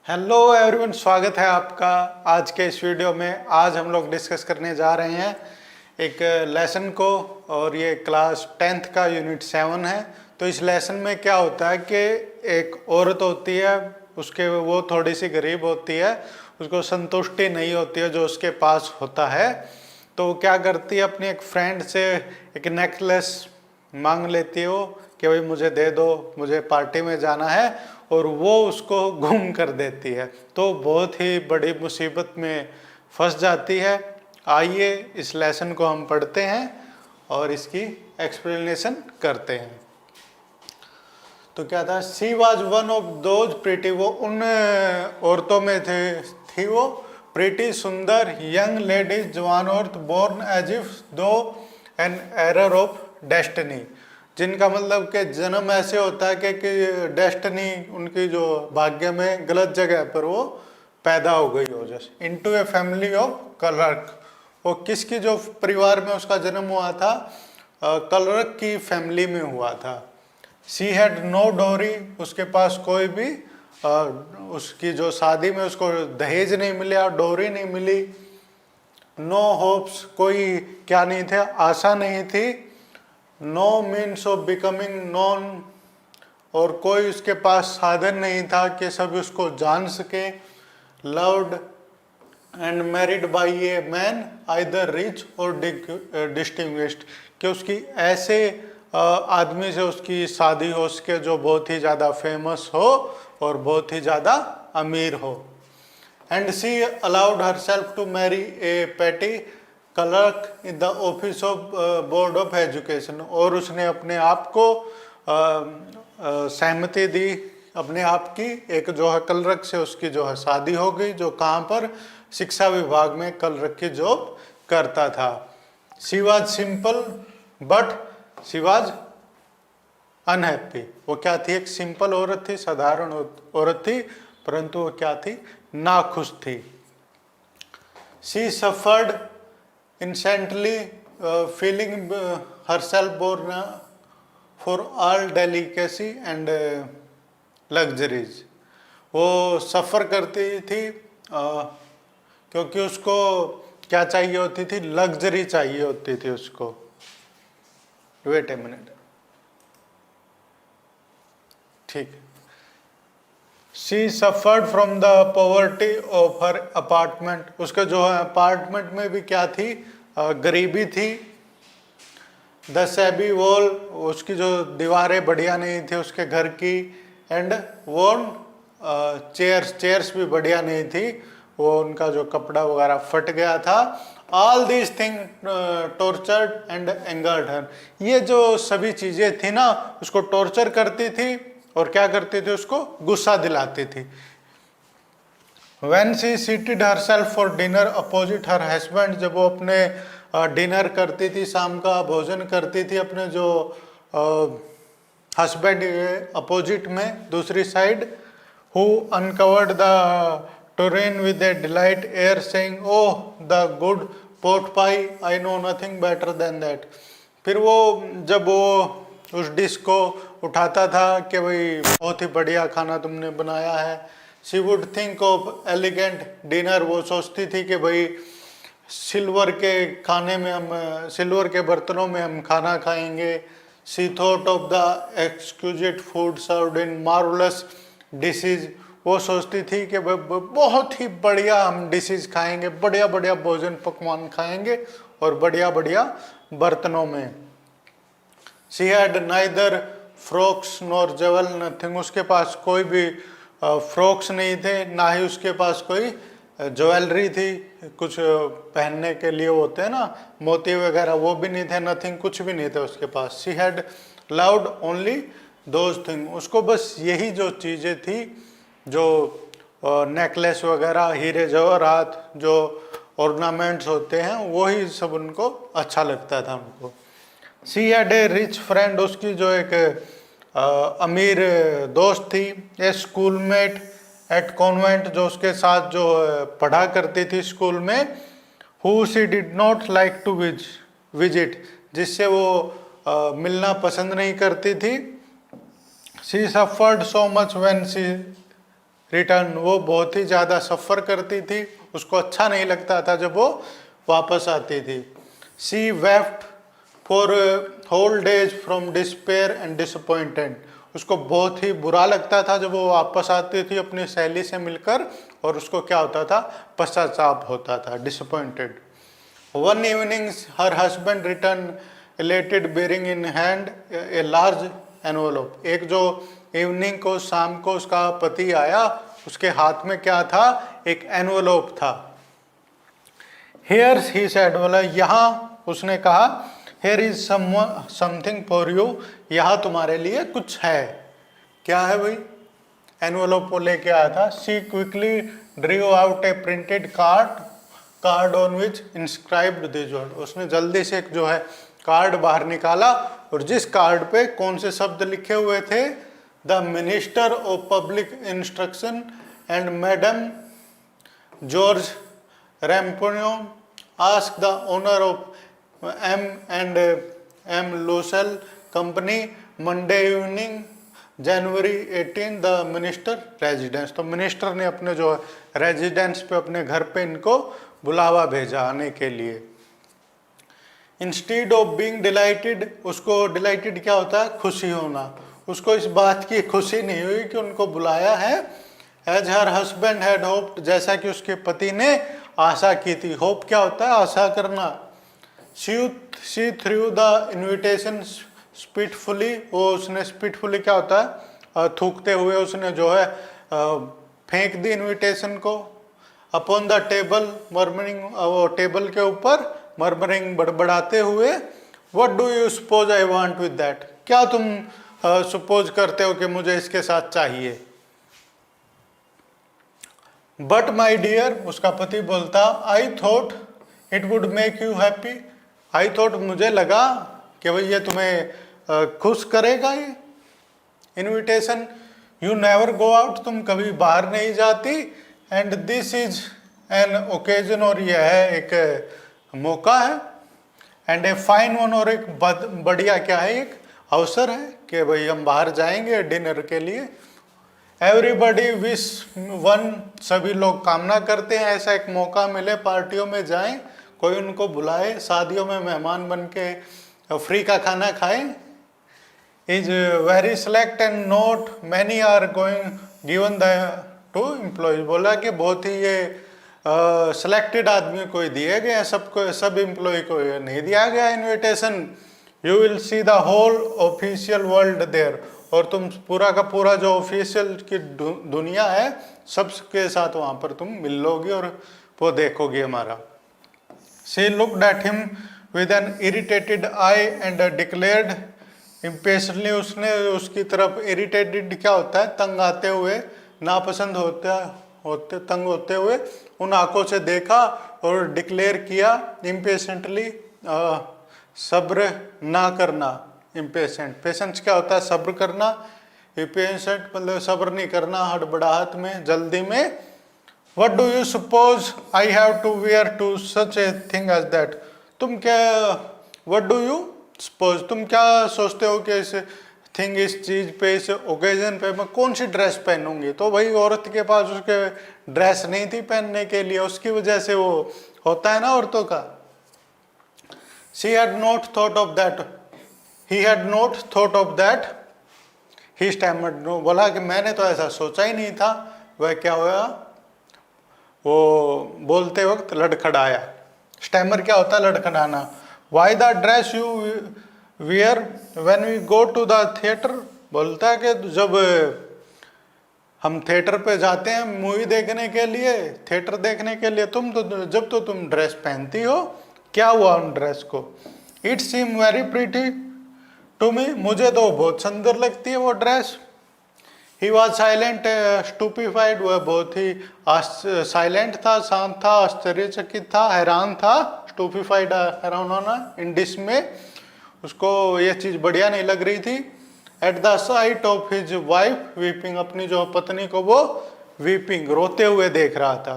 Hello everyone, स्वागत है आपका आज के इस वीडियो में। आज हम लोग डिस्कस करने जा रहे हैं एक लेसन को, और ये क्लास 10th का यूनिट 7 है। तो इस लेसन में क्या होता है कि एक औरत होती है, उसके वो थोड़ी सी गरीब होती है, उसको संतुष्टि नहीं होती है जो उसके पास होता है। तो वो क्या करती है, अपनी एक फ्रेंड से एक नेकलेस मांग लेती है वो कि भाई मुझे दे दो, मुझे पार्टी में जाना है, और वो उसको गुम कर देती है। तो बहुत ही बड़ी मुसीबत में फंस जाती है। आइए इस लेसन को हम पढ़ते हैं और इसकी एक्सप्लेनेशन करते हैं। तो क्या था, she was one of those pretty, वो उन औरतों में थी वो प्रिटी सुंदर यंग लेडीज, जवान औरत, बोर्न एज इफ दो एन एरर ऑफ डेस्टिनी, जिनका मतलब कि जन्म ऐसे होता है कि डेस्टिनी उनकी जो भाग्य में गलत जगह पर वो पैदा हो गई हो। जैसे into a family of clerk, वो किसकी जो परिवार में उसका जन्म हुआ था, क्लर्क की फैमिली में हुआ था। सी हैड नो डोरी, उसके पास कोई भी उसकी जो शादी में उसको दहेज नहीं मिला, डोरी नहीं मिली। नो होप्स, कोई क्या नहीं थे, आशा नहीं थी। No means of becoming known, और कोई उसके पास साधन नहीं था कि सब उसको जान सके। Loved and married by a man either rich और डिस्टिंग्विश्ड, कि उसकी ऐसे आदमी से उसकी शादी हो सके जो बहुत ही ज़्यादा फेमस हो और बहुत ही ज़्यादा अमीर हो। And she allowed herself to marry a petty clerk in the office of board of education, और उसने अपने आप को सहमति दी अपने आप की, एक जो है क्लर्क से उसकी जो है शादी हो गई, जो कहाँ पर शिक्षा विभाग में क्लर्क की जॉब करता था। She was simple but she was unhappy, वो क्या थी, एक सिंपल औरत थी, साधारण औरत थी, परंतु वो क्या थी, नाखुश थी। She suffered instantly feeling herself born for all delicacy and luxuries, वो सफ़र करती थी क्योंकि उसको क्या चाहिए होती थी, लग्जरी चाहिए होती थी उसको। वेट ए मिनट, ठीक। She suffered from the poverty of her apartment, उसका जो है अपार्टमेंट में भी क्या थी, गरीबी थी। द सैबी वॉल, उसकी जो दीवारें बढ़िया नहीं थी उसके घर की। एंड वॉन चेयर्स भी बढ़िया नहीं थी, वो उनका जो कपड़ा वगैरह फट गया था। All this thing tortured and angered her, ये जो सभी चीज़ें थी ना उसको टॉर्चर करती थी और क्या करती थी, उसको गुस्सा दिलाती थी। When she seated herself for dinner opposite her husband, जब वो अपने डिनर करती थी, शाम का भोजन करती थी अपने जो हस्बैंड अपोजिट में दूसरी side, who uncovered the terrain with a delight air saying, oh the good pot pie, I know nothing better than that। फिर वो जब वो उस डिश को उठाता था कि भाई बहुत ही बढ़िया खाना तुमने बनाया है। She would think of elegant dinner, वो सोचती थी कि भाई सिल्वर के खाने में हम, सिल्वर के बर्तनों में हम खाना खाएंगे। She thought of the exquisite food served in marvellous dishes, वो सोचती थी कि भाई बहुत ही बढ़िया हम डिशेज खाएंगे, बढ़िया बढ़िया भोजन पकवान खाएंगे और बढ़िया बढ़िया बर्तनों में। She had neither frocks nor jewel nothing, उसके पास कोई भी फ्रॉक्स नहीं थे, ना ही उसके पास कोई ज्वेलरी थी, कुछ पहनने के लिए होते हैं ना मोती वगैरह, वो भी नहीं थे। नथिंग, कुछ भी नहीं थे उसके पास। She had loved only those thing, उसको बस यही जो चीज़ें थी, जो नेकलेस वगैरह, हीरे जवाहरात, जो ऑर्नामेंट्स होते हैं, वही सब उनको अच्छा लगता था उनको। She had a rich friend, उसकी जो एक अमीर दोस्त थी। ए स्कूलमेट एट कॉन्वेंट, जो उसके साथ जो पढ़ा करती थी स्कूल में। Who she did not like to visit, जिससे वो मिलना पसंद नहीं करती थी। She suffered so much when she return, वो बहुत ही ज़्यादा सफ़र करती थी, उसको अच्छा नहीं लगता था जब वो वापस आती थी। She wept for whole days from despair and disappointed, उसको बहुत ही बुरा लगता था जब वो वापस आती थी अपनी सहेली से मिलकर, और उसको क्या होता था, पश्चाताप होता था, disappointed. One evening her husband return elated bearing in hand a large envelope, एक जो इवनिंग को शाम को उसका पति आया, उसके हाथ में क्या था, एक एनवलप था। Here he said, बोला यहाँ उसने कहा, Here is something for you, यहाँ तुम्हारे लिए कुछ है। क्या है भाई, एनवलप को लेके आया था। She quickly drew out a printed card on which inscribed these words, उसने जल्दी से एक जो है कार्ड बाहर निकाला, और जिस कार्ड पे कौन से शब्द लिखे हुए थे, the minister of public instruction and madam George Ramponneau ask the honour of M&M Loisel company Monday evening January 18 the minister residence. तो मिनिस्टर ने अपने जो रेजिडेंस पे, अपने घर पे इनको बुलावा भेजा आने के लिए। इंस्टीड ऑफ बीइंग डिलाइटेड, उसको डिलाइटेड क्या होता है, खुशी होना, उसको इस बात की खुशी नहीं हुई कि उनको बुलाया है। As her husband had hoped, जैसा कि उसके पति ने आशा की थी। होप क्या होता है, आशा करना। शी थ्रू द इन्विटेशन स्पिटफुली, वो उसने स्पिटफुली क्या होता है, थूकते हुए उसने जो है फेंक दी इन्विटेशन को। अपॉन द टेबल मर्मरिंग, वो टेबल के ऊपर मर्मरिंग, बड़बड़ाते हुए। What do you suppose I want with that, क्या तुम सपोज करते हो कि मुझे इसके साथ चाहिए। बट माई डियर, उसका पति बोलता, I thought it would make you happy, I thought, मुझे लगा कि भाई ये तुम्हें खुश करेगा ये invitation. You never go out, तुम कभी बाहर नहीं जाती। And this is an occasion, और यह है एक मौका है। एंड ए फाइन वन, और एक बढ़िया क्या है, एक अवसर है कि भाई हम बाहर जाएंगे डिनर के लिए। एवरीबडी विश वन, सभी लोग कामना करते हैं ऐसा एक मौका मिले, पार्टियों में जाएं, कोई उनको बुलाए, शादियों में मेहमान बन के फ्री का खाना खाएं। Is very select and not many are going given the to employees, बोला कि बहुत ही ये सेलेक्टेड आदमी को दिए गए, सबको, सब एम्प्लॉय को नहीं दिया गया invitation. You will see the whole official world there, और तुम पूरा का पूरा जो ऑफिशियल की दुनिया है सबके साथ वहाँ पर तुम मिल लोगे और वो देखोगे हमारा। She looked at him with an irritated eye and declared impatiently, उसने उसकी तरफ, इरिटेटेड क्या होता है, तंग आते हुए, नापसंद होते तंग होते हुए उन आंखों से देखा, और डिक्लेयर किया इम्पेशेंटली, सब्र ना करना। इम्पेशेंट, पेशेंस क्या होता है, सब्र करना। इम्पेशेंट मतलब सब्र नहीं करना, हड़बड़ाहट में, जल्दी में। What do you suppose I have to wear to such a thing as that, तुम क्या, व्हाट डू यू सपोज, तुम क्या सोचते हो कि इस थिंग, इस चीज पे, इस ओकेजन पे मैं कौन सी ड्रेस पहनूंगी। तो भाई औरत के पास उसके ड्रेस नहीं थी पहनने के लिए, उसकी वजह से वो होता है ना औरतों का। She had not thought of that, he had not thought of that, he stammered, no, बोला कि मैंने तो ऐसा सोचा ही नहीं था। वह क्या हुआ, वो बोलते वक्त लड़खड़ाया। स्टैमर क्या होता है, लड़खड़ाना। Why the dress you wear when we go to the theatre, बोलता है कि जब हम थिएटर पे जाते हैं मूवी देखने के लिए, थिएटर देखने के लिए, तुम तो जब तो तुम ड्रेस पहनती हो, क्या हुआ उन ड्रेस को। It seem very pretty to me, मुझे तो बहुत सुंदर लगती है वो dress. He was silent stupefied, वह बहुत ही साइलेंट था, शांत था, आश्चर्यचकित था, हैरान था। स्टूपिफाइड, हैरान होना, इन डिसमे, उसको ये चीज़ बढ़िया नहीं लग रही थी। At the site of his wife weeping, अपनी जो पत्नी को वो वीपिंग, रोते हुए देख रहा था।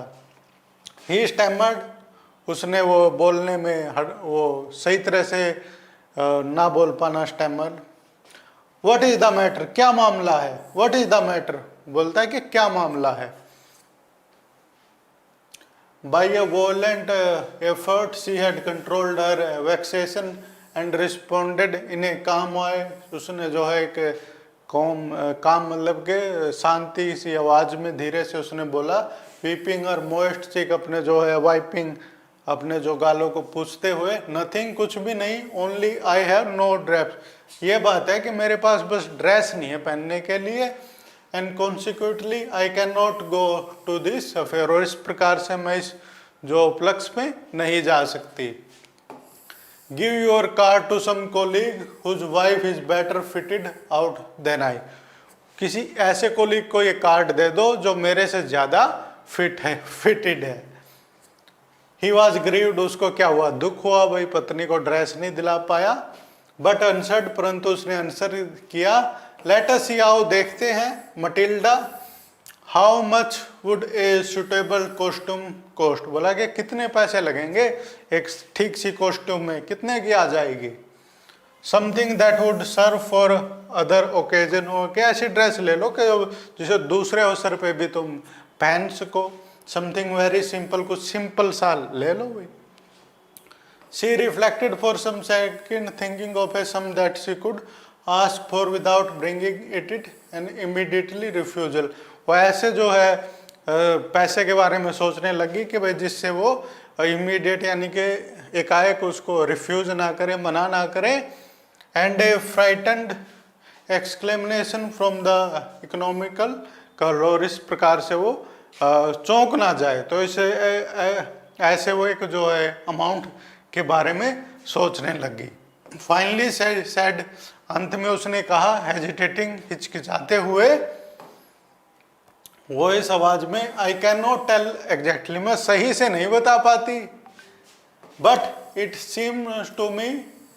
ही स्टैमर्ड, उसने वो बोलने में वो सही तरह से ना बोल पाना, stammered. What is the matter, क्या मामला है, व्हाट इज द मैटर, बोलता है कि क्या मामला है। By a violent effort, she had controlled her vexation and responded in a calm way. उसने जो है एक काम मतलब के शांति सी आवाज में धीरे से उसने बोला, वीपिंग और मोइस्ट चीक, अपने जो है वाइपिंग, अपने जो गालों को पूछते हुए, नथिंग, कुछ भी नहीं, only I have no dress, ये बात है कि मेरे पास बस ड्रेस नहीं है पहनने के लिए, and consequently I can not go to this affair, और इस प्रकार से मैं इस जो उपलक्ष्य में नहीं जा सकती। Give your card to some colleague whose wife is better fitted out than I, किसी ऐसे कोलीग को ये कार्ड दे दो जो मेरे से ज्यादा फिटेड है। ही वॉज ग्रीव्ड, उसको क्या हुआ, दुख हुआ, भाई पत्नी को ड्रेस नहीं दिला पाया। बट आंसर्ड, परंतु उसने आंसर किया, लेट अस सी, आओ देखते हैं Matilda, how much would a suitable costume cost, बोला कि कितने पैसे लगेंगे एक ठीक सी कॉस्ट्यूम में, कितने की आ जाएगी। Something that would serve for other occasion, हो कि ऐसी ड्रेस ले लो कि जिसे दूसरे अवसर पे भी तुम पहन सको। समथिंग वेरी सिंपल, कुछ सिंपल सा ले लो भाई। She reflected for some second, thinking of a sum that she could ask for without bringing it and immediately refusal, वो ऐसे जो है पैसे के बारे में सोचने लगी कि भाई जिससे वो इमीडिएट यानी कि एकाएक उसको रिफ्यूज ना करे, मना ना करे। And A frightened exclamation from the economical colour, इस प्रकार से वो चौंक ना जाए, तो इसे ऐसे वो एक जो है अमाउंट के बारे में सोचने लगी। फाइनली सैड, अंत में उसने कहा, हेजिटेटिंग, हिचकिचाते हुए, वो इस आवाज में, I can not tell exactly, मैं सही से नहीं बता पाती, but it seems to me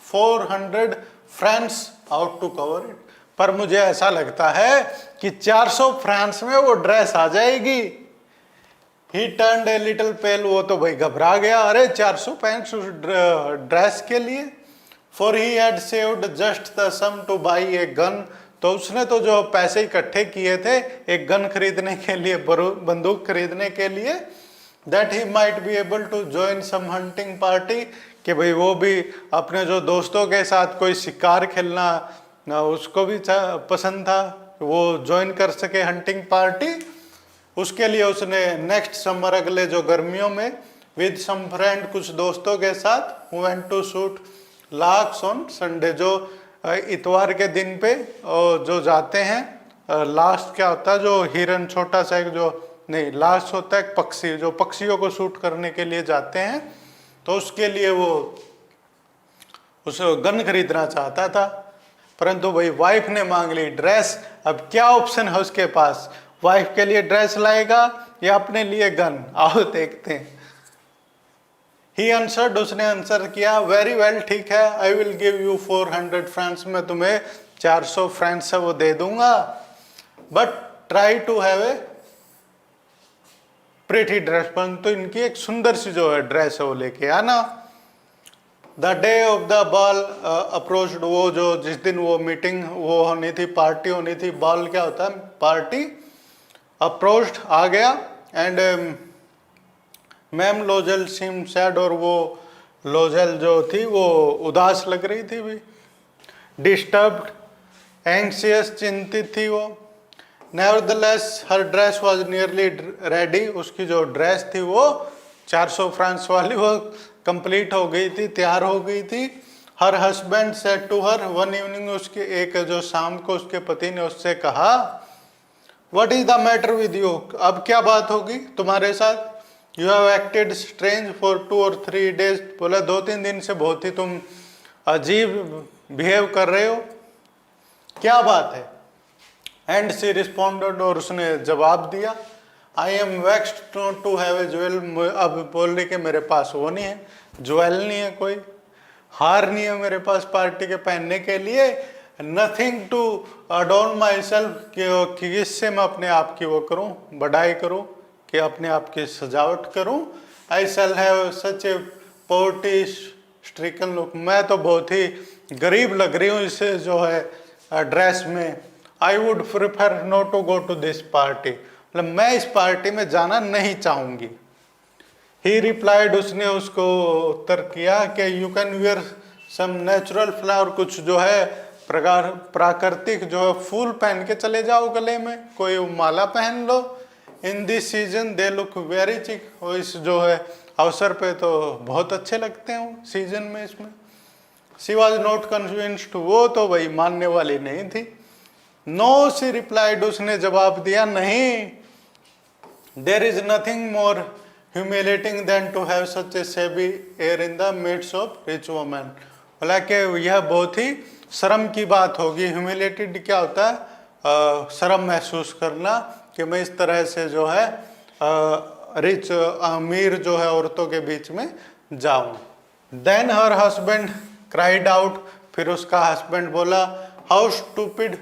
400 francs ought to cover it, पर मुझे ऐसा लगता है कि 400 फ्रांस में वो ड्रेस आ जाएगी। ही टर्न्ड ए लिटिल पेल, वो तो भाई घबरा गया, अरे 400 पैंट्स ड्रेस के लिए। For he had saved just the sum to buy a gun, तो उसने तो जो पैसे इकट्ठे किए थे एक गन खरीदने के लिए, बंदूक खरीदने के लिए, that he might be able to join some hunting party, कि भाई वो भी अपने जो दोस्तों के साथ कोई शिकार खेलना उसको भी पसंद था, वो ज्वाइन कर सके हंटिंग पार्टी। उसके लिए उसने नेक्स्ट समर, अगले जो गर्मियों में, विद सम फ्रेंड, कुछ दोस्तों के साथ, went to shoot larks on Sunday, जो इतवार के दिन पे जो जाते हैं, लास्ट क्या होता है, जो हिरन छोटा सा एक जो नहीं, लास्ट होता है पक्षी, जो पक्षियों को शूट करने के लिए जाते हैं, तो उसके लिए वो उस गन खरीदना चाहता था, परंतु भाई वाइफ ने मांग ली ड्रेस। अब क्या ऑप्शन है उसके पास, वाइफ के लिए ड्रेस लाएगा या अपने लिए गन, आओ देखते हैं। ही आंसर्ड, उसने आंसर किया, वेरी वेल, ठीक है, I will give you 400 francs, मैं तुम्हें 400 फ्रांस से वो दे दूंगा, but try to have a pretty dress, परंतु इनकी एक सुंदर सी जो है ड्रेस है वो लेके आना। The day of the ball approached, वो जो जिस दिन वो मीटिंग वो होनी थी, पार्टी होनी थी, बॉल क्या होता है, पार्टी, अप्रोच्ड, आ गया, and ma'am Loisel seem sad, और वो लोजेल जो थी वो उदास लग रही थी भी, डिस्टर्ब्ड, एंग्शियस, चिंतित थी वो। Nevertheless her dress was nearly ready, उसकी जो ड्रेस थी वो 400 फ्रांस वाली वो कंप्लीट हो गई थी, तैयार हो गई थी। Her husband said to her one evening, उसके एक जो शाम को उसके पति ने उससे कहा, what is the matter with you, अब क्या बात होगी तुम्हारे साथ, you have acted strange for 2 or 3 days, बोला 2-3 दिन से बहुत ही तुम अजीब बिहेव कर रहे हो, क्या बात है। एंड सी रिस्पॉन्डेड, और उसने जवाब दिया, I am vexed not to have a jewel, अब बोल रही कि मेरे पास वो नहीं है, ज्वेल नहीं है, कोई हार नहीं है मेरे पास पार्टी के पहनने के लिए, नथिंग टू अडोर्न माई सेल्फ, कि इससे मैं अपने आप की वो करूं, बढ़ाई करूं, कि अपने आप की सजावट करूं। I shall have such a poverty stricken look, मैं तो बहुत ही गरीब लग रही हूँ इस जो है ड्रेस में, I would prefer not to go to this party, मतलब मैं इस पार्टी में जाना नहीं चाहूंगी। ही रिप्लाइड, उसने उसको उत्तर किया कि you can wear some natural flower, कुछ जो है प्राकृतिक जो है फूल पहन के चले जाओ गले में, कोई माला पहन लो। In this season they look very chic, और इस जो है अवसर पे तो बहुत अच्छे लगते हैं सीजन में इसमें। शी वॉज नॉट कन्विंस्ड, वो तो भाई मानने वाली नहीं थी। नो शी रिप्लाइड, उसने जवाब दिया नहीं। There is nothing more humiliating than to have such a shabby air in the midst of rich women, बोला कि यह बहुत ही शर्म की बात होगी। ह्यूमिलेटेड क्या होता है, शर्म महसूस करना कि मैं इस तरह से जो है रिच अमीर जो है औरतों के बीच में जाऊं। Then her husband cried out, फिर उसका हस्बैंड बोला हाउ स्टूपिड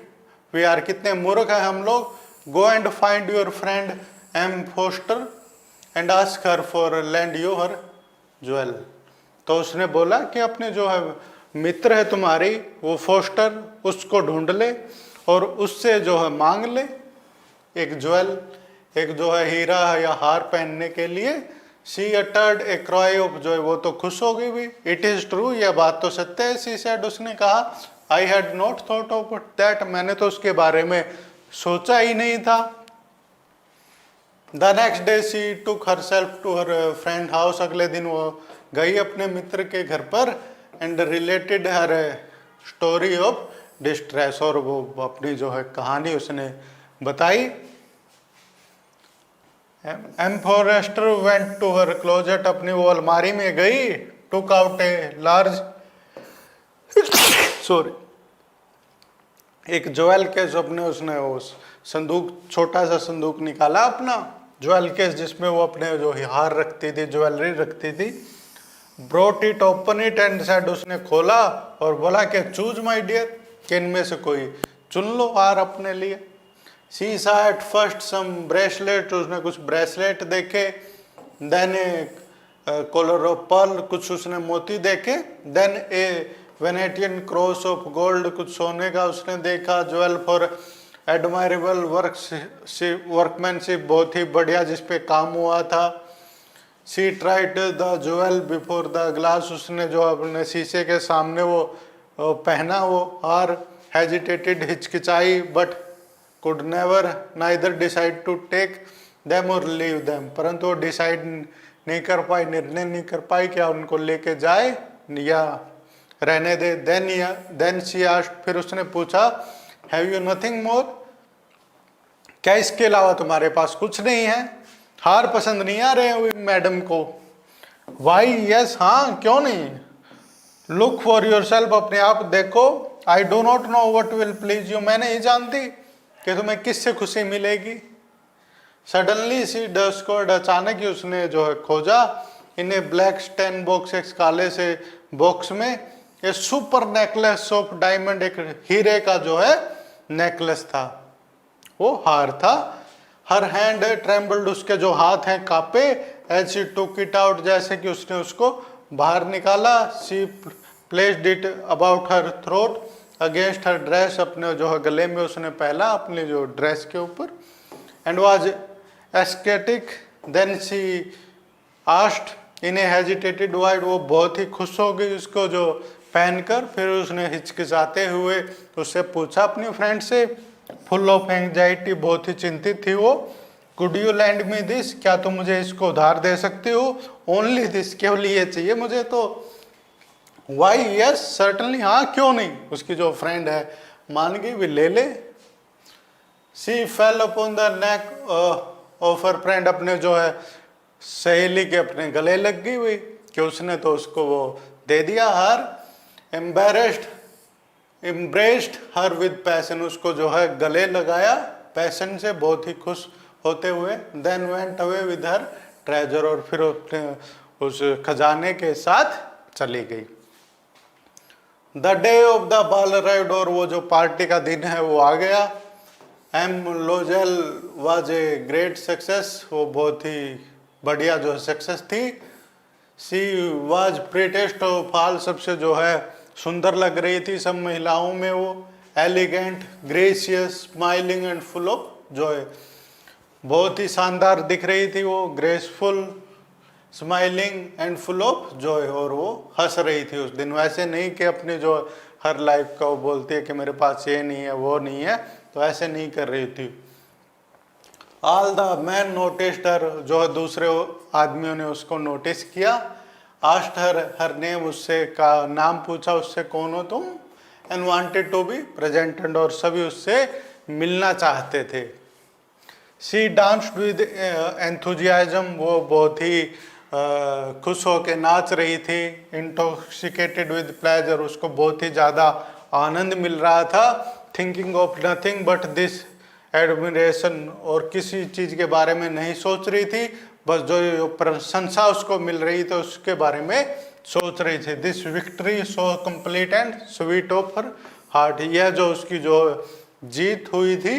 वी आर, कितने मूर्ख हैं हम लोग। Go and find your friend M Foster and ask her for lend you her jewel, तो उसने बोला कि अपने जो है मित्र है तुम्हारी वो फोस्टर, उसको ढूंढ ले और उससे जो है मांग ले एक ज्वेल, एक जो है हीरा या हार पहनने के लिए। She uttered a cry of Joy, वो तो खुश हो गई भी। इट इज ट्रू, यह बात तो सत्य है। शी सेड, उसने कहा I had not thought of that, मैंने तो उसके बारे में सोचा ही नहीं था। The next day she took herself to her friend house, अगले दिन वो गई अपने मित्र के घर पर। And related her story of distress, और वो अपनी जो है कहानी उसने बताई। M Forester went to her closet, अपनी वो अलमारी में गई। Took out a large sorry एक ज्वेल केस, अपने उसने उस संदूक, छोटा सा संदूक निकाला अपना ज्वेल केस, जिसमें वो अपने जो हार रखती थी, ज्वेलरी रखती थी। Brought it, open it and said, उसने खोला और बोला कि चूज माय डियर, कि इनमें से कोई चुन लो हार अपने लिए। शी सा एट फर्स्ट सम ब्रेसलेट, उसने कुछ ब्रेसलेट देखे। Then a collar of pearl, कुछ उसने मोती देखे। Then a Venetian cross of gold, कुछ सोने का उसने देखा। ज्वेल फॉर एडमायरेबल वर्कमैनशिप, बहुत ही बढ़िया जिसपे काम हुआ था। She tried the jewel before the glass, उसने जो अपने शीशे के सामने वो पहना वो हार। हेजिटेटेड, हिचकिचाई, but could never neither decide to take them or leave them, परंतु वो डिसाइड नहीं कर पाई, निर्णय नहीं कर पाई क्या उनको लेके जाए या रहने दे। देन शी आस्क्ड, फिर उसने पूछा हैव यू नथिंग मोर, क्या इसके अलावा तुम्हारे पास कुछ नहीं है? हार पसंद नहीं आ रहे हैं मैडम को? वाई यस, हाँ क्यों नहीं। लुक फॉर योर सेल्फ, अपने आप देखो। आई do not know what will please you, मैं नहीं जानती कि तुम्हें किससे खुशी मिलेगी। सडनली सी डिस्कवर्ड, अचानक ही उसने जो है खोजा इन ए ब्लैक स्टेन बॉक्स, एक काले से बॉक्स में ये सुपर नेकलेस ऑफ डायमंड, एक हीरे का जो है नेकलेस था, वो हार था। हर हैंड ट्रेम्बल्ड, उसके जो हाथ हैं कांपे। As she took it out, जैसे कि उसने उसको बाहर निकाला। She placed it about her throat against her dress, अपने जो है गले में उसने पहला, अपने जो ड्रेस के ऊपर। And was ascetic, then she asked in a hesitated wide, वो बहुत ही खुश हो गई उसको जो पहनकर। फिर उसने हिचकिचाते हुए उससे पूछा अपनी फ्रेंड से, फुल ऑफ एंजाइटी, बहुत ही चिंतित थी वो, could you land me this, क्या तुम मुझे इसको उधार दे सकती हो? ओनली दिस, केवल ये चाहिए मुझे तो। वाई यस सर्टनली, हाँ क्यों नहीं। उसकी जो फ्रेंड है मान गई, भी ले ले। She fell upon the neck of her friend, अपने जो है सहेली के अपने गले लग गई हुई कि उसने तो उसको वो दे दिया हार। एम्ब्रेस्ड हर विद पैशन, उसको जो है गले लगाया पैशन से, बहुत ही खुश होते हुए। Then went away with her treasure, और फिर अपने उस खजाने के साथ चली गई। The day of the ball arrived, और वो जो पार्टी का दिन है वो आ गया। M Loisel was a great success, वो बहुत ही बढ़िया जो सक्सेस थी। She was prettiest of all, सबसे जो है सुंदर लग रही थी सब महिलाओं में वो। Elegant, gracious, smiling and full of Joy. बहुत ही शानदार दिख रही थी वो, graceful, smiling and full of Joy, और वो हंस रही थी उस दिन। वैसे नहीं कि अपनी जो हर लाइफ का वो बोलती है कि मेरे पास ये नहीं है वो नहीं है, तो ऐसे नहीं कर रही थी। ऑल द मैन नोटिस्ड हर, जो दूसरे आदमियों ने उसको नोटिस किया। आस्क्ड हर नेम, उससे का नाम पूछा उससे, कौन हो तुम, and wanted to be presented, और सभी उससे मिलना चाहते थे। शी डांस्ड विद एंथुजियाज्म, वो बहुत ही खुश होकर नाच रही थी। इंटॉक्सिकेटेड विद प्लेजर, उसको बहुत ही ज़्यादा आनंद मिल रहा था। Thinking of nothing but this admiration, और किसी चीज़ के बारे में नहीं सोच रही थी, बस जो प्रशंसा उसको मिल रही थी उसके बारे में सोच रही थी। This victory so complete and sweet of her heart, यह जो उसकी जो जीत हुई थी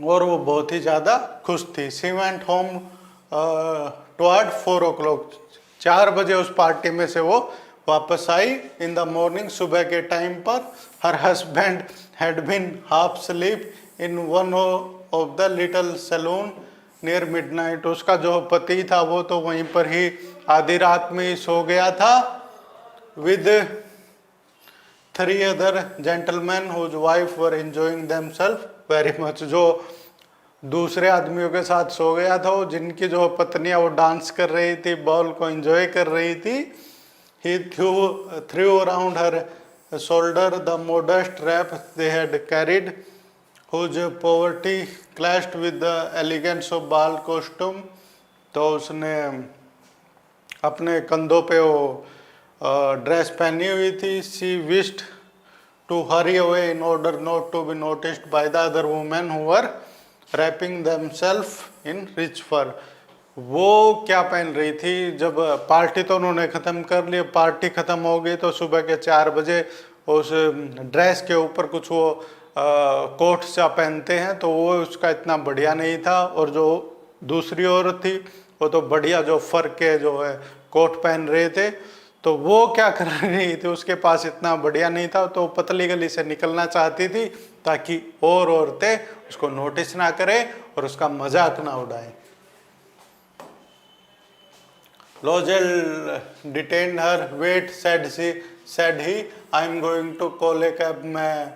और वो बहुत ही ज़्यादा खुश थी। She went home toward 4 o'clock, 4 बजे उस पार्टी में से वो वापस आई। इन द मॉर्निंग, सुबह के टाइम पर, her husband had been half asleep in one of the little salon near midnight, उसका जो पति था वो तो वहीं पर ही आधी रात में ही सो गया था। With 3 other gentlemen whose wife were enjoying themselves very much, जो दूसरे आदमियों के साथ सो गया था वो, जिनकी जो पत्नियां वो डांस कर रही थी, बॉल को एंजॉय कर रही थी। He threw around her shoulder the modest wrap they had carried, whose poverty clashed with the elegance of ball costume, तो उसने अपने कंधों पे वो ड्रेस पहनी हुई थी। She wished to hurry away in order not to be noticed by the other women who were wrapping themselves in rich fur, वो क्या पहन रही थी, जब पार्टी तो उन्होंने ख़त्म कर ली, पार्टी ख़त्म हो गई तो सुबह के 4 बजे उस ड्रेस के ऊपर कुछ वो कोट सा पहनते हैं, तो वो उसका इतना बढ़िया नहीं था। और जो दूसरी औरत थी वो तो बढ़िया जो फर के जो है कोट पहन रहे थे, तो वो क्या कर रही थी, उसके पास इतना बढ़िया नहीं था, तो पतली गली से निकलना चाहती थी ताकि और औरतें उसको नोटिस ना करें और उसका मजाक ना उड़ाएं। Lozel detained her. Wait, said he, I am going to call a cab. मैं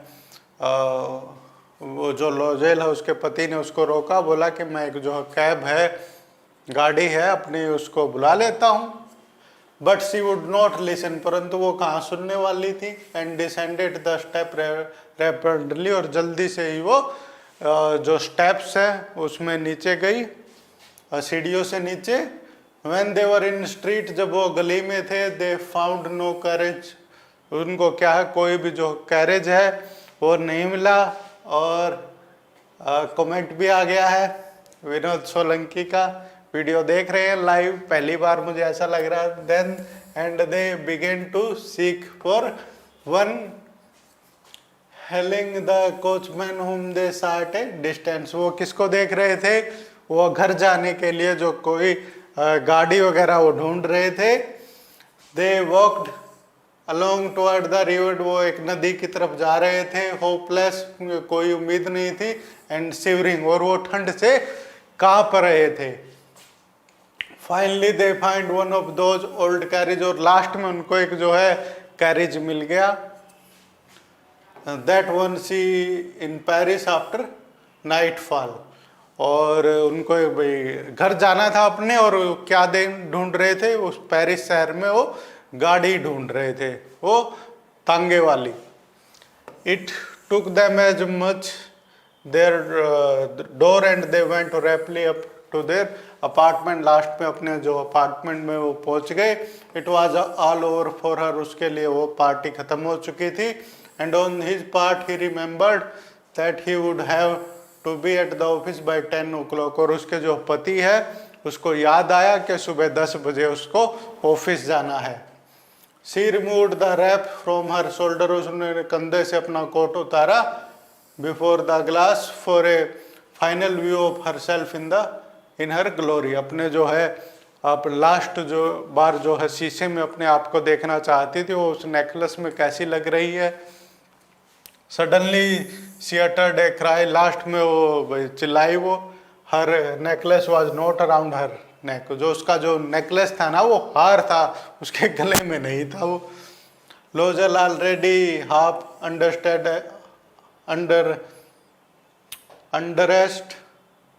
वो जो लोजेल है उसके पति ने उसको रोका, बोला कि मैं एक जो कैब है, गाड़ी है अपनी, उसको बुला लेता हूँ। But she would not listen, परंतु वो कहाँ सुनने वाली थी। And descended the step rapidly, और जल्दी से ही वो जो स्टेप्स है उसमें नीचे गई, सीढ़ियों से नीचे। When they were in street, जब वो गली में थे, they found no carriage, उनको क्या है, कोई भी जो कैरेज है वो नहीं मिला। और कमेंट भी आ गया है, विनोद सोलंकी का वीडियो देख रहे हैं लाइव, पहली बार मुझे ऐसा लग रहा है। Then and they began to seek for one, hailing the coachman whom they साट ए डिस्टेंस, वो किसको देख रहे थे, वो घर जाने के लिए जो कोई गाड़ी वगैरह वो ढूंढ रहे थे। They walked along toward the river, वो एक नदी की तरफ जा रहे थे। होपलेस, कोई उम्मीद नहीं थी। एंड शिवरिंग, और वो ठंड से कांप रहे थे। Finally they find one of those old carriage, और लास्ट में उनको एक जो है कैरेज मिल गया। That one see in Paris after nightfall, और उनको भाई घर जाना था अपने, और क्या ढूंढ रहे थे, उस पेरिस शहर में वो गाड़ी ढूंढ रहे थे, वो तांगे वाली। It took them as much their door and they went rapidly up to their apartment, लास्ट में अपने जो अपार्टमेंट में वो पहुंच गए। It was all over for her, उसके लिए वो पार्टी खत्म हो चुकी थी। And on his part he remembered that he would have to be at the office by 10 o'clock, और उसके जो पति है उसको याद आया कि सुबह 10 बजे उसको ऑफिस जाना है। She removed the wrap from her shoulder, उसने कंधे से अपना कोट उतारा। Before the glass for a final view of herself in her glory, अपने जो है आप लास्ट जो बार जो है शीशे में अपने आप को देखना चाहती थी, वो उस नेकलेस में कैसी लग रही है। Suddenly she uttered a cry, last में वो भाई चिल्लाई वो, हर नेकलेस वाज नॉट अराउंड हर नेक, जो उसका जो नेकलेस था ना वो हार था, उसके गले में नहीं था वो। Loisel already half understand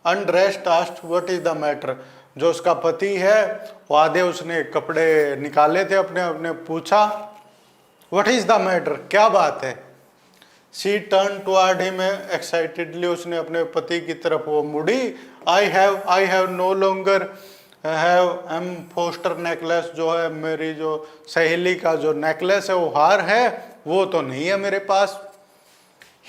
unrest asked what is the matter, जो उसका पति है वो आधे उसने कपड़े निकाले थे अपने, अपने पूछा व्हाट इज द मैटर, क्या बात है। She turn toward him excitedly, उसने अपने पति की तरफ वो मुड़ी। I have no longer have M Foster necklace, जो है मेरी जो सहेली का जो नेकलेस है वो हार है वो तो नहीं है मेरे पास।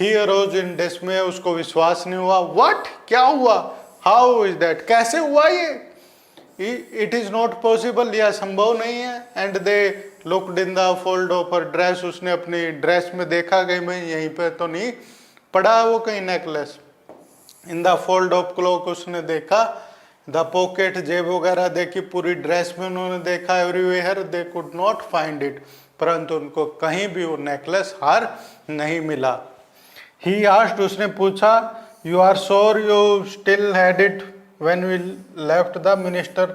ही अरोज इन डिस्मे, उसको विश्वास नहीं हुआ। व्हाट, क्या हुआ, हाउ इज दैट, कैसे हुआ ये, इट इज नॉट पॉसिबल, यह संभव नहीं है। And they looked in the fold of her dress, उसने अपनी ड्रेस में देखा कहीं मैं यहीं पे तो नहीं पड़ा है वो कहीं necklace. In the fold of cloak, उसने देखा। द पॉकेट, जेब वगैरह देखी, पूरी ड्रेस में उन्होंने देखा। Everywhere they could not find it, परंतु उनको कहीं भी वो नेकलेस हार नहीं मिला। ही आस्क्ड, उसने पूछा, you are sure you still had it when we left the minister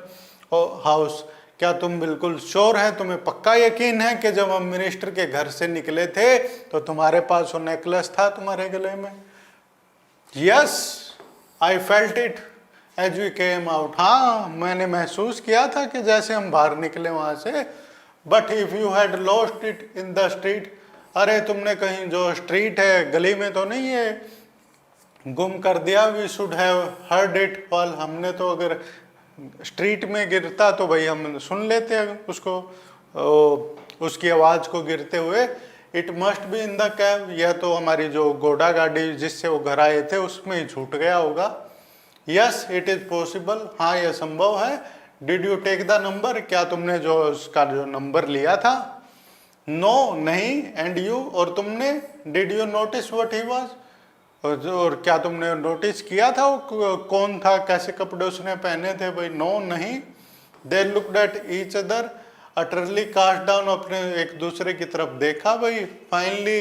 house, क्या तुम बिल्कुल श्योर है, तुम्हें पक्का यकीन है कि जब हम मिनिस्टर के घर से निकले थे तो तुम्हारे पास वो नेकलेस था तुम्हारे गले में। Yes I felt it as we came out, हाँ मैंने महसूस किया था कि जैसे हम बाहर निकले वहां से। But if you had lost it in the street, अरे तुमने कहीं जो स्ट्रीट है गली में तो नहीं है गुम कर दिया। We should have heard it all, हमने तो अगर स्ट्रीट में गिरता तो भाई हम सुन लेते उसको, उसकी आवाज़ को गिरते हुए। It must be in the cab, यह तो हमारी जो घोड़ा गाड़ी जिससे वो घर आए थे उसमें ही छूट गया होगा। यस इट इज़ पॉसिबल, हाँ यह संभव है। Did you take the number, क्या तुमने जो उसका जो नंबर लिया था। नो नहीं। एंड यू, और तुमने। Did you notice what he was, और क्या तुमने नोटिस किया था वो कौन था, कैसे कपड़े उसने पहने थे। भाई नो नहीं। They looked at each other utterly cast down, अपने एक दूसरे की तरफ देखा। भाई finally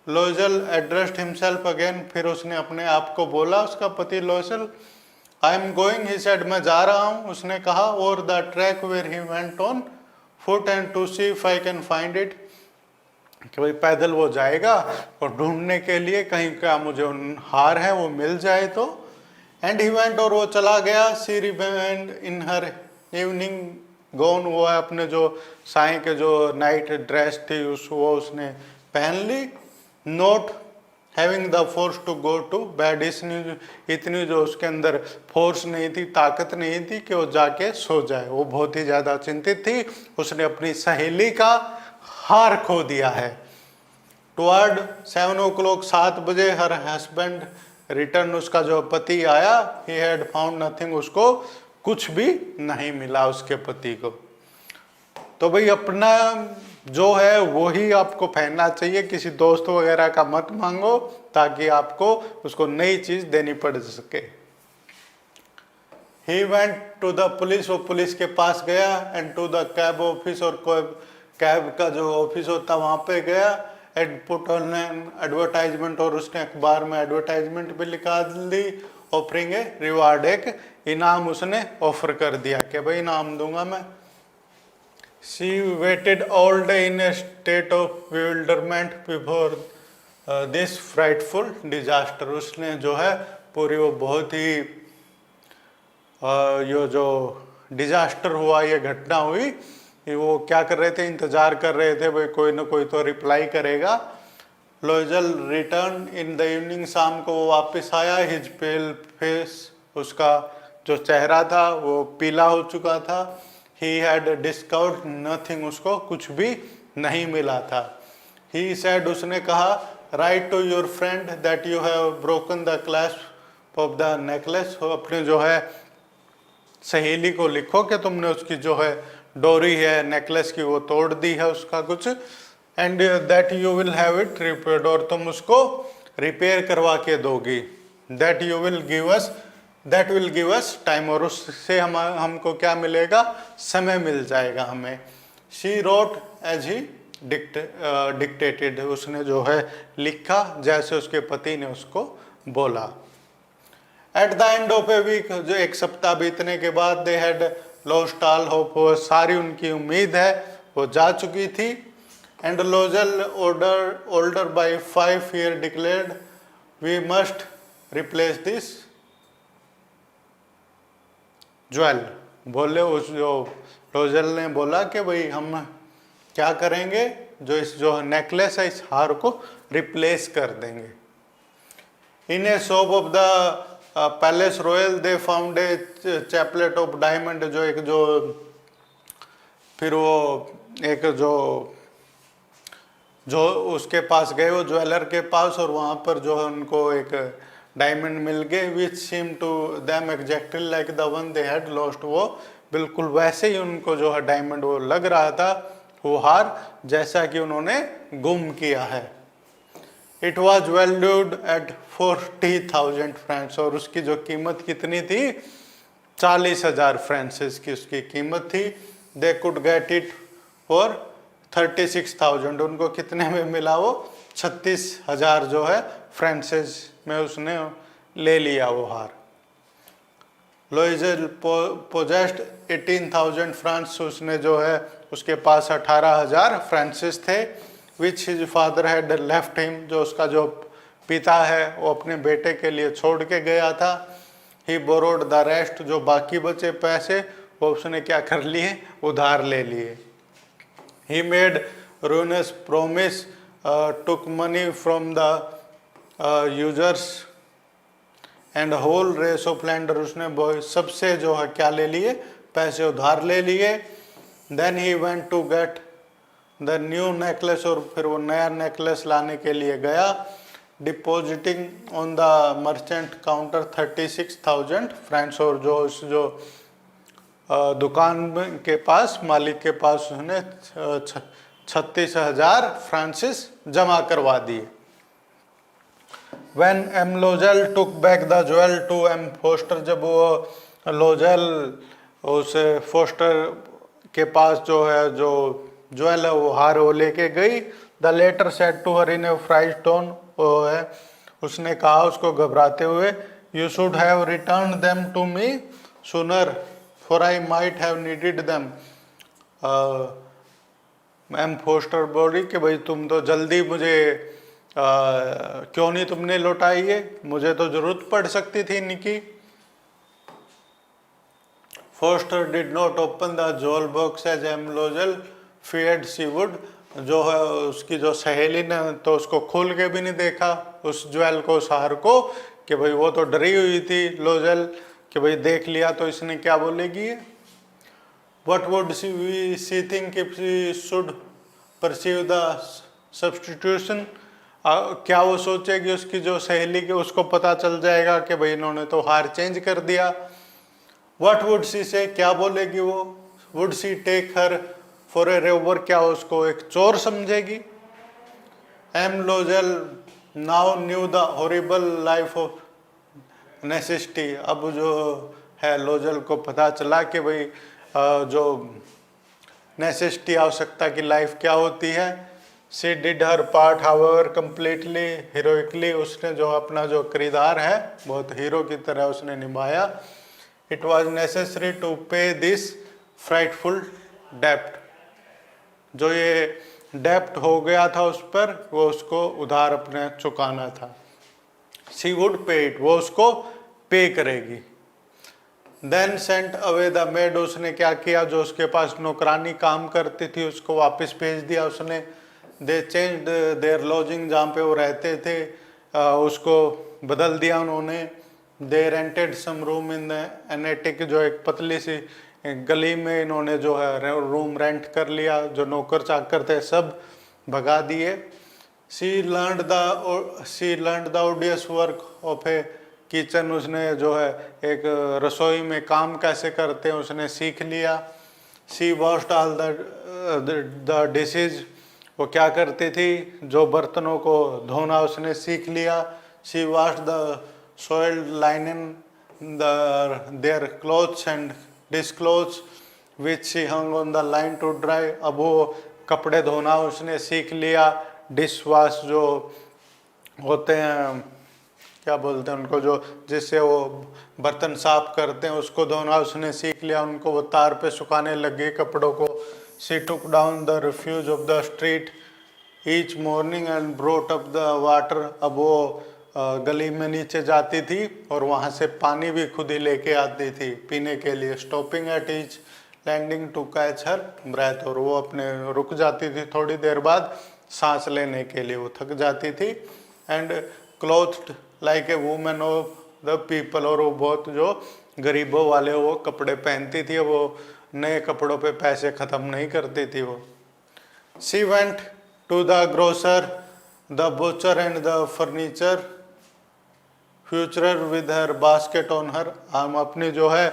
Loisel addressed himself again, फिर उसने अपने आप को बोला, उसका पति Loisel. I am going, he said, मैं जा रहा हूँ, उसने कहा। और the track where he went on foot and to see if I can find it, कि भाई पैदल वो जाएगा और ढूंढने के लिए कहीं का मुझे हार है वो मिल जाए तो। एंड ही वेंट, और वो चला गया। She remained in her evening gown, वो अपने जो साई के जो नाइट ड्रेस थी वो उसने पहन ली। Not having the force to go to bed, इतनी जो उसके अंदर फोर्स नहीं थी, ताकत नहीं थी कि वो जाके सो जाए। वो बहुत ही ज़्यादा चिंतित थी, उसने अपनी सहेली का हार खो दिया है। टुवर्ड 7 o'clock, 7 बजे, हर हस्बैंड रिटर्न, उसका जो पति आया। ही हैड फाउंड नथिंग, उसको कुछ भी नहीं मिला उसके पति को। तो भाई अपना जो है वो ही आपको पहनना चाहिए, किसी दोस्त वगैरह का मत मांगो ताकि आपको उसको नई चीज देनी पड़ सके। He went to the police, वो पुलिस के पास गया। And to the cab office, और कैब का जो ऑफिस होता वहाँ पे गया। And put on an advertisement, और उसने अखबार में एडवर्टाइजमेंट भी लिखा दी। ऑफरिंग ए रिवार्ड, एक इनाम उसने ऑफर कर दिया कि भाई इनाम दूंगा मैं। She waited all day in a state of bewilderment before this frightful disaster. उसने जो है पूरी वो बहुत ही ये जो डिजास्टर हुआ, ये घटना हुई, वो क्या कर रहे थे, इंतजार कर रहे थे भाई कोई ना कोई तो रिप्लाई करेगा। लोजल रिटर्न इन द इवनिंग, शाम को वो वापस आया। हिज पेल फेस, उसका जो चेहरा था वो पीला हो चुका था। He had discovered nothing, उसको कुछ भी नहीं मिला था। He said, उसने कहा, write to your friend that you have broken the clasp of the necklace, अपने जो है सहेली को लिखो कि तुमने उसकी जो है डोरी है नेकलेस की वो तोड़ दी है उसका कुछ। And that you will have it repaired, और तुम उसको रिपेयर करवा के दोगी। That you will give us, that will give us time, और उससे हमको क्या मिलेगा, समय मिल जाएगा हमें। She wrote as he dictated, उसने जो है लिखा जैसे उसके पति ने उसको बोला। At the end of a week, जो एक सप्ताह बीतने के बाद, they had lost all hope, सारी उनकी उम्मीद है वो जा चुकी थी। And Loisel older by 5 years declared we must replace this jewel. बोले उस जो लोजल ने बोला कि भाई हम क्या करेंगे, जो इस जो नेकलेस है इस हार को रिप्लेस कर देंगे। In a shop of the palace royal they found a chaplet of diamond, जो एक जो फिर वो एक जो उसके पास गए वो ज्वेलर के पास, और वहाँ पर जो है उनको एक डायमंड मिल गए, which seem to them exactly like the one they had lost. वो बिल्कुल वैसे ही उनको जो है डायमंड वो लग रहा था, वो हार जैसा कि उन्होंने गुम किया है। It was valued at 40,000 French, और उसकी जो कीमत कितनी थी, 40,000 फ्रेंचेस की उसकी कीमत थी। They could get it for 36,000, उनको कितने में मिला, वो 36,000 जो है फ्रेंचेस में उसने ले लिया वो हार। लोइजल पोजेस्ड 18,000 फ्रांस, उसने जो है उसके पास 18,000 फ्रांसिस थे, विच his father had left him, जो उसका जो पिता है वो अपने बेटे के लिए छोड़ के गया था। ही बोरोड द रेस्ट, जो बाकी बचे पैसे वो उसने क्या कर लिए, उधार ले लिए। He made ruinous promise, took money from the users and whole race of lender, उसने सबसे जो है क्या ले लिए, पैसे उधार ले लिए। Then he went to get the new necklace, और फिर वो नया नेकलेस लाने के लिए गया। Depositing on the merchant counter 36,000 francs, और जो उस जो दुकान के पास मालिक के पास उसने 36,000 फ्रांसिस जमा करवा दिए। When M. Lozell took back the jewel to M. Foster, जब वो लोजेल उस फोस्टर के पास जो है जो ज्वेल है वो हार वो लेके गई। The letter said to her in a frigid tone, वो है उसने कहा उसको घबराते हुए, you should have return them to me sooner for I might have needed them. M Foster बोली कि भाई तुम तो जल्दी मुझे क्यों नहीं तुमने लौटाई है, मुझे तो जरूरत पड़ सकती थी इनकी। Foster did not open the jewel box as M Loisel feared she would, जो है उसकी जो सहेली ने तो उसको खोल के भी नहीं देखा उस ज्वेल को, उस हार को, कि भाई वो तो डरी हुई थी लोजेल कि भाई देख लिया तो इसने क्या बोलेगी। What would she think if she should perceive the substitution, क्या वो सोचेगी उसकी जो सहेली के उसको पता चल जाएगा कि भाई इन्होंने तो हार चेंज कर दिया। What would she say, क्या बोलेगी वो। Would she take her for a robber, क्या उसको एक चोर समझेगी। M. Lozell now knew the horrible life of necessity, अब जो है लोजल को पता चला कि भाई जो नेसेसिटी आवश्यकता की लाइफ क्या होती है। She did her part however completely heroically, उसने जो अपना जो किरदार है बहुत हीरो की तरह उसने निभाया। इट वॉज नेसेसरी टू पे दिस फ्राइटफुल डेप्ट, जो ये डेप्ट हो गया था उस पर, वो उसको उधार अपने चुकाना था। शी वुड पे इट, वो उसको पे करेगी। Then sent away the maid, उसने क्या किया, जो उसके पास नौकरानी काम करती थी उसको वापस भेज दिया उसने। दे चेंज्ड देयर लॉजिंग, जहाँ पे वो रहते थे उसको बदल दिया उन्होंने। They rented some room in the attic, जो एक पतली सी गली में इन्होंने जो है रूम रेंट कर लिया, जो नौकर चाकर थे सब भगा दिए। She learned the ओडियस work of A kitchen, उसने जो है एक रसोई में काम कैसे करते हैं उसने सीख लिया। She washed all the dishes, वो क्या करती थी, जो बर्तनों को धोना उसने सीख लिया। She washed the soiled linen their clothes and dish clothes which she hung on the line to dry, अब वो कपड़े धोना उसने सीख लिया, डिश वॉश जो होते हैं, क्या बोलते हैं उनको, जो जिससे वो बर्तन साफ करते हैं, उसको धोना उसने सीख लिया। उनको वो तार पे सुखाने लगे कपड़ों को। She took down the refuse of the street each morning and brought up the water. अब वो गली में नीचे जाती थी और वहाँ से पानी भी खुद ही लेके आती थी पीने के लिए। Stopping at each landing to catch her breath, और वो अपने रुक जाती थी थोड़ी देर बाद सांस लेने के लिए, वो थक जाती थी। And clothed like a women of the people, और वो बहुत जो गरीबों वाले वो कपड़े पहनती थी, वो नए कपड़ों पे पैसे ख़त्म नहीं करती थी वो। She went to the grocer the butcher and the furniture future with her basket on her. हम अपनी जो है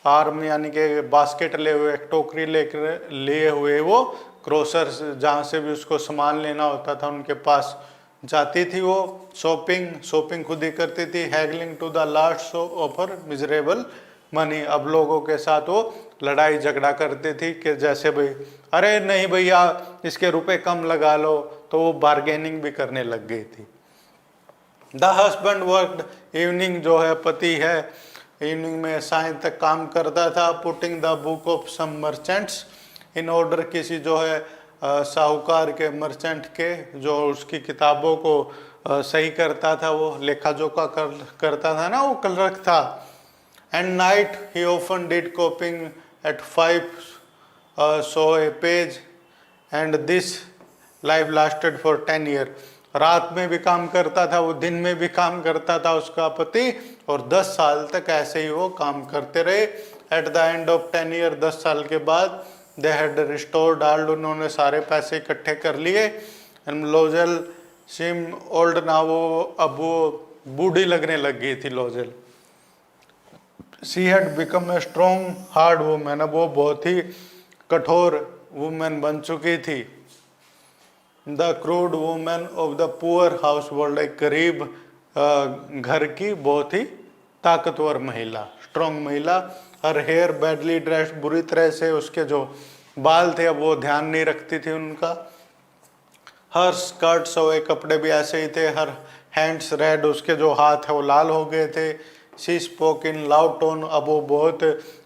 आर्म यानी कि बास्केट ले हुए, एक टोकरी लेकर लिए हुए वो ग्रोसर जहाँ से भी उसको सामान लेना होता था उनके पास जाती थी वो। शॉपिंग खुद ही करती थी। Haggling to the last offer miserable money, अब लोगों के साथ वो लड़ाई झगड़ा करती थी कि जैसे भाई अरे नहीं भैया इसके रुपए कम लगा लो, तो वो बार्गेनिंग भी करने लग गई थी। द हस्बैंड वर्कड, इवनिंग जो है पति है इवनिंग में साय तक काम करता था। Putting the book of some merchants in order, किसी जो है साहूकार के मर्चेंट के जो उसकी किताबों को सही करता था, वो लेखा जोखा करता था ना, वो क्लर्क था। And night he often did copying at 5 sou a page and this life lasted for 10 year. रात में भी काम करता था वो, दिन में भी काम करता था उसका पति, और 10 साल तक ऐसे ही वो काम करते रहे। Eight the end of 10 year, 10 साल के बाद, दे हैड रिस्टोर्ड ऑल, उन्होंने सारे पैसे इकट्ठे कर लिए। एंड लोजल सिम ओल्ड, ना वो अब वो बूढ़ी लगने लग गई थी Loisel. She had become a strong hard women, अब वो बहुत ही कठोर वुमेन बन चुकी थी। The crude women of the poor household, एक गरीब घर की बहुत ही ताकतवर महिला, स्ट्रॉन्ग महिला। हर हेयर बैडली ड्रेस्ड, बुरी तरह से उसके जो बाल थे अब वो ध्यान नहीं रखती थी उनका। हर स्कर्ट सो, कपड़े भी ऐसे ही थे। हर हैंड्स रेड, उसके जो हाथ है वो लाल हो गए थे। She spoke in loud tone, अब वो बहुत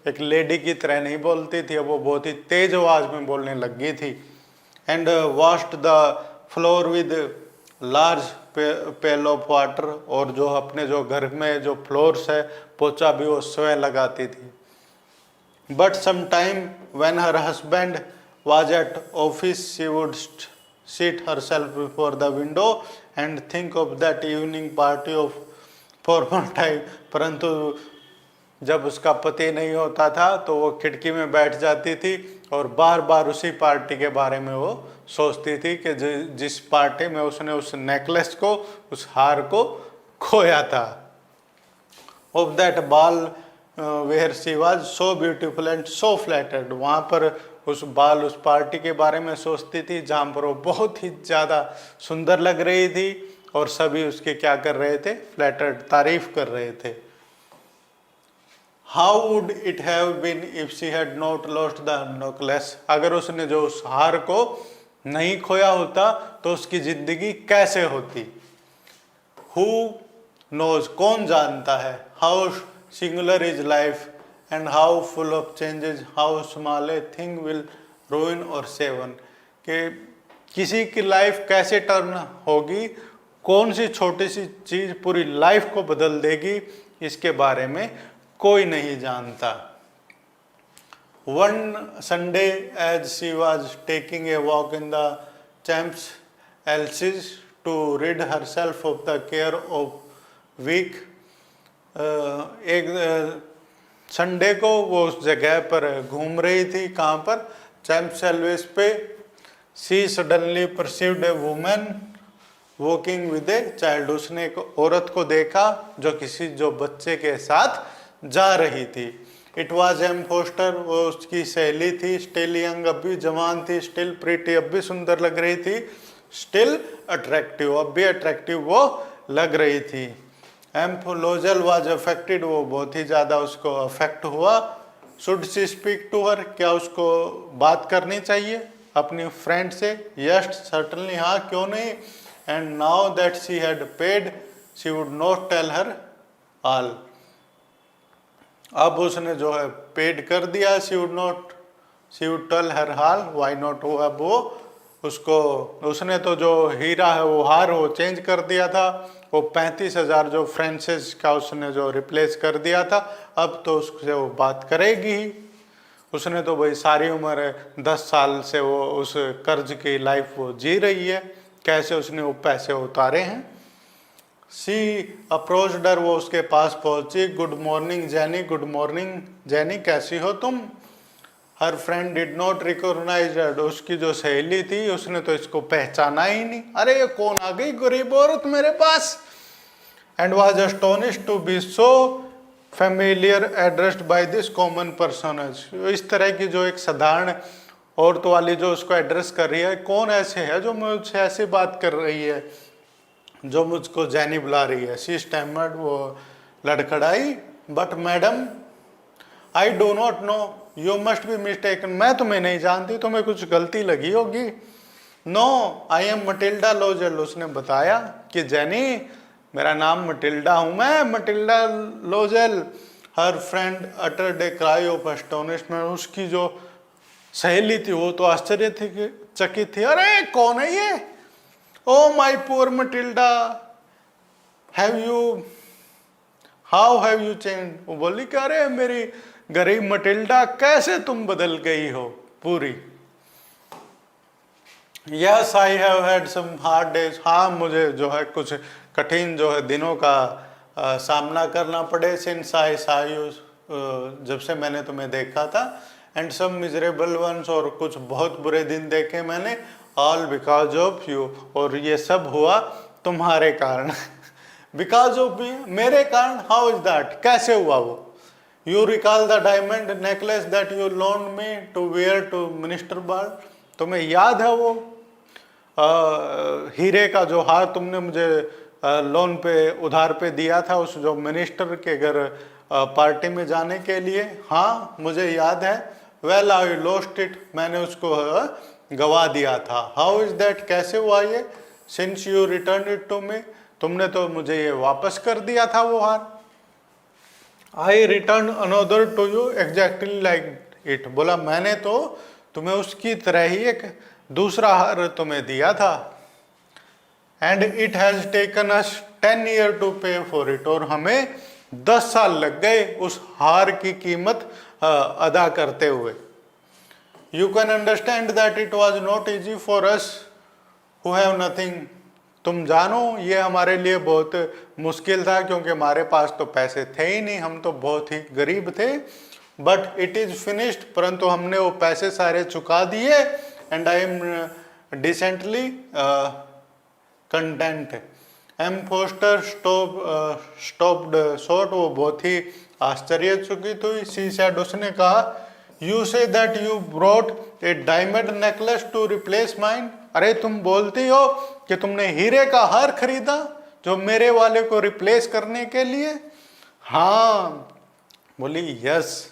एक लेडी की तरह नहीं बोलती थी, अब वो बहुत ही तेज आवाज में बोलने लग गई थी। And washed the floor with large pail of water, और जो अपने जो घर में जो फ्लोर्स है पोछा भी वो स्वयं लगाती थी। But some time when her husband was at office she would seat herself before the window and think of that evening party of formal time. परंतु जब उसका पति नहीं होता था तो वो खिड़की में बैठ जाती थी और बार बार उसी पार्टी के बारे में वो सोचती थी कि जिस पार्टी में उसने उस नेकलेस को, उस हार को खोया था। Of that ball where she was so beautiful and so flattered, वहाँ पर उस बाल उस पार्टी के बारे में सोचती थी जहाँ पर वो बहुत ही ज़्यादा सुंदर लग रही थी और सभी उसके क्या कर रहे थे, फ्लैटर्ड, तारीफ कर रहे थे। How would it have been if she had not lost the necklace, अगर उसने जो उस हार को नहीं खोया होता तो उसकी जिंदगी कैसे होती। हु नोज, कौन जानता है। How singular is life and how full of changes, how small a thing will रूइन और सेवन, कि किसी की लाइफ कैसे टर्न होगी, कौन सी छोटी सी चीज पूरी लाइफ को बदल देगी, इसके बारे में कोई नहीं जानता। One Sunday as she was taking a walk in the Champs Elysees to rid herself of the care of week, एक संडे को वो उस जगह पर घूम रही थी, कहाँ पर, चैम्प्स एल्वेस पे। She suddenly perceived A women walking with a child, उसने एक औरत को देखा जो बच्चे के साथ जा रही थी। इट वॉज एम फोस्टर, वो उसकी सहेली थी। स्टिल यंग, अब भी जवान थी। स्टिल प्रीटी, अब भी सुंदर लग रही थी। स्टिल अट्रैक्टिव, अब भी अट्रैक्टिव वो लग रही थी। एम लोजल वॉज अफेक्टेड, वो बहुत ही ज़्यादा उसको अफेक्ट हुआ। Should she speak to her, क्या उसको बात करनी चाहिए। अपनी फ्रेंड से? यस सर्टनली, हाँ क्यों नहीं। And now that she had paid she would not tell her all. अब उसने जो है पेड कर दिया, she would tell her all, why not. वो अब वो उसको, उसने तो जो हीरा है वो हार वो चेंज कर दिया था, वो 35,000 जो फ्रांसिस का उसने जो रिप्लेस कर दिया था, अब तो उससे वो बात करेगी ही। उसने तो भाई सारी उम्र 10 साल से वो उस कर्ज की लाइफ वो जी रही है, कैसे उसने वो पैसे उतारे हैं। सी अप्रोच्ड हर, वो उसके पास पहुंची। Good morning Jeanne, good morning Jeanne, कैसी हो तुम। Her friend did not recognise her, उसकी जो सहेली थी उसने तो इसको पहचाना ही नहीं। अरे ये कौन आ गई गरीब औरत मेरे पास। And was astonished to be so familiar addressed by this common personage. इस तरह की जो एक साधारण औरत वाली जो उसको एड्रेस कर रही है, कौन ऐसे है जो मुझसे ऐसी बात कर रही है, जो मुझको जैनी बुला रही है। शी स्टैमर्ड, वो लड़खड़ाई। But madam I do not know, you must be mistaken, मैं तुम्हें नहीं जानती, तुम्हें कुछ गलती लगी होगी। No I am Mathilde Loisel, उसने बताया कि जैनी मेरा नाम मटिल्डा हूं मैं, Mathilde Loisel. Her friend uttered a cry of astonishment, उसकी जो सहेली थी वो तो आश्चर्य थी, चकित थी। अरे कौन है ये। Oh my poor Mathilde, have you, how have you change. वो बोली कि अरे मेरी गरीब मटिल्डा, कैसे तुम बदल गई हो पूरी। Yes I have had some hard days, हाँ मुझे जो है कुछ कठिन जो है दिनों का सामना करना पड़े। सिंस आई सा यू, जब से मैंने तुम्हें देखा था। एंड सम मिजरेबल वंस, और कुछ बहुत बुरे दिन देखे मैंने। ऑल बिकॉज ऑफ यू, और ये सब हुआ तुम्हारे कारण। बिकॉज ऑफ मी, मेरे कारण। हाउ इज दैट, कैसे हुआ वो। You recall the diamond necklace that you loan me to wear to minister ball, तुम्हें याद है वो हीरे का जो हार तुमने मुझे लोन पे उधार पे दिया था उस जो मिनिस्टर के घर पार्टी में जाने के लिए। हाँ मुझे याद है। वेल आई लॉस्ट इट, मैंने उसको गवा दिया था। हाउ इज दैट, कैसे हुआ ये। Since you return it to me, तुमने तो मुझे ये वापस कर दिया था वो हार। I return another to you exactly like it, बोला मैंने तो तुम्हें उसकी तरह ही एक दूसरा हार तुम्हें दिया था। And it has taken us 10 year to pay for it, और हमें 10 साल लग गए उस हार की कीमत अदा करते हुए। You can understand that it was not easy for us who have nothing, तुम जानो ये हमारे लिए बहुत मुश्किल था क्योंकि हमारे पास तो पैसे थे ही नहीं, हम तो बहुत ही गरीब थे। बट इट इज फिनिश्ड, परंतु हमने वो पैसे सारे चुका दिए। And I am decently content. M Foster stopped short, वो बहुत ही आश्चर्यचकित हुई। सी सेड, उसने कहा you say that you brought a diamond necklace to replace mine, अरे तुम बोलती हो कि तुमने हीरे का हार खरीदा जो मेरे वाले को रिप्लेस करने के लिए। हाँ बोली yes.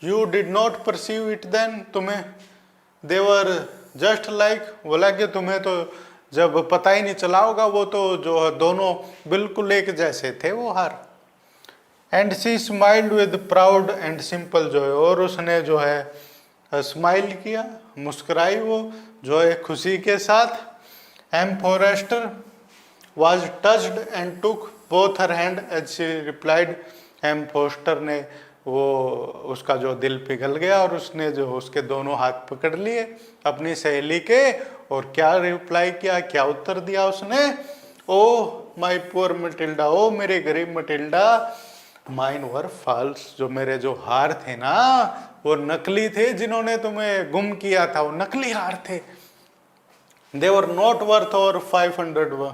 You did not perceive it then, तुम्हें देवर जस्ट लाइक, बोला कि तुम्हें तो जब पता ही नहीं चला होगा, वो तो जो है दोनों बिल्कुल एक जैसे थे वो हार। And she smiled with proud and simple Joy, और उसने जो है स्माइल किया, मुस्कुराई वो जो है खुशी के साथ। M Forester was touched and took both her hand as she replied, M Foster ने वो उसका जो दिल पिघल गया और उसने जो उसके दोनों हाथ पकड़ लिए अपनी सहेली के, और क्या रिप्लाई किया, क्या उत्तर दिया उसने। ओ माय पुअर मटिल्डा, ओ मेरे गरीब मटिल्डा, माइन वर फॉल्स, जो मेरे जो हार थे ना वो नकली थे, जिन्होंने तुम्हें गुम किया था वो नकली हार थे। दे वर नॉट वर्थ और 500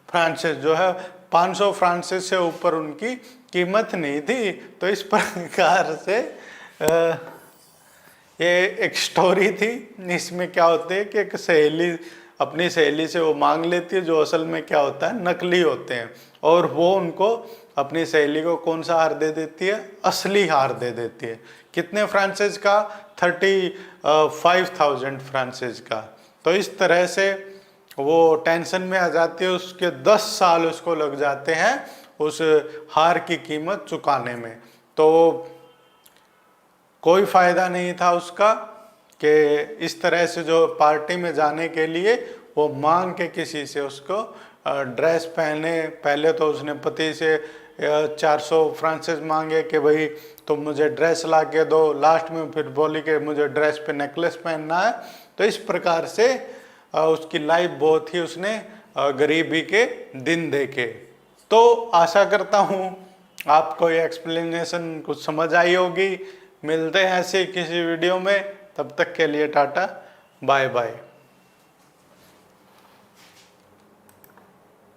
फ्रांसिस, जो है 500 फ्रांसिस से ऊपर उनकी कीमत नहीं थी। तो इस प्रकार से ये एक स्टोरी थी। इसमें क्या होते है कि एक सहेली अपनी सहेली से वो मांग लेती है जो असल में क्या होता है नकली होते हैं, और वो उनको अपनी सहेली को कौन सा हार दे देती है, असली हार दे देती है कितने फ्रांसेस का? 35,000 फ्रांसेस का। तो इस तरह से वो टेंशन में आ जाती है, उसके 10 साल उसको लग जाते हैं उस हार की कीमत चुकाने में। तो कोई फायदा नहीं था उसका कि इस तरह से जो पार्टी में जाने के लिए वो मांग के किसी से उसको ड्रेस पहने। पहले तो उसने पति से 400 फ्रांसेस मांगे कि भाई तुम मुझे ड्रेस ला के दो, लास्ट में फिर बोली कि मुझे ड्रेस पे नेकलेस पहनना है। तो इस प्रकार से उसकी लाइफ बहुत ही उसने गरीबी के दिन देखे। तो आशा करता हूँ आपको ये एक्सप्लेनेशन कुछ समझ आई होगी। मिलते हैं ऐसे किसी वीडियो में, तब तक के लिए टाटा बाय बाय।